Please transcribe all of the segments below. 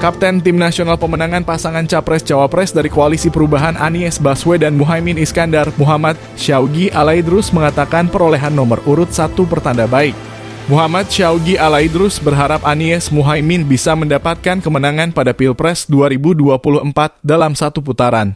Kapten Tim Nasional Pemenangan pasangan Capres-Cawapres dari Koalisi Perubahan Anies Baswedan Muhaimin Iskandar, Muhammad Syaugi Alaidrus mengatakan perolehan nomor urut 1 pertanda baik. Muhammad Syaugi Alaidrus berharap Anies Muhaimin bisa mendapatkan kemenangan pada Pilpres 2024 dalam satu putaran.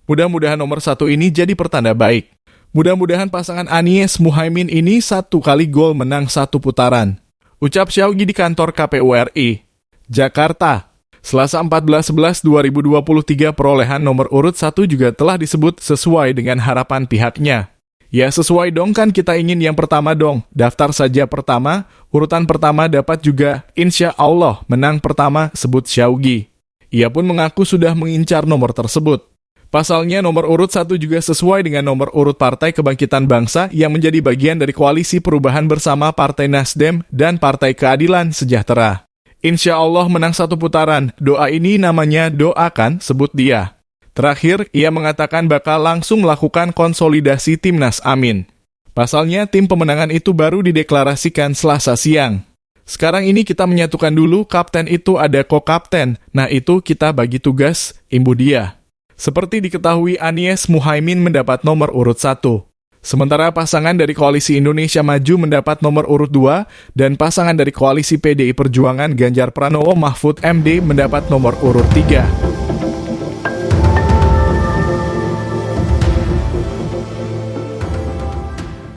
Mudah-mudahan nomor 1 ini jadi pertanda baik. Mudah-mudahan pasangan Anies Muhaimin ini 1 kali gol menang 1 putaran. Ucap Syaugi di kantor KPU RI, Jakarta. Selasa 14/11/2023 perolehan nomor urut 1 juga telah disebut sesuai dengan harapan pihaknya. Ya sesuai dong, kan kita ingin yang pertama dong. Daftar saja pertama, urutan pertama dapat juga, insya Allah menang pertama, sebut Syaugi. Ia pun mengaku sudah mengincar nomor tersebut. Pasalnya nomor urut 1 juga sesuai dengan nomor urut Partai Kebangkitan Bangsa yang menjadi bagian dari Koalisi Perubahan bersama Partai Nasdem dan Partai Keadilan Sejahtera. Insya Allah menang 1 putaran, doa ini namanya doakan, sebut dia. Terakhir, ia mengatakan bakal langsung melakukan konsolidasi Timnas Amin. Pasalnya, tim pemenangan itu baru dideklarasikan Selasa siang. Sekarang ini kita menyatukan dulu, kapten itu ada ko-kapten, nah itu kita bagi tugas, imbu dia. Seperti diketahui, Anies Muhaimin mendapat nomor urut 1. Sementara pasangan dari Koalisi Indonesia Maju mendapat nomor urut 2, dan pasangan dari Koalisi PDI Perjuangan Ganjar Pranowo Mahfud MD mendapat nomor urut 3.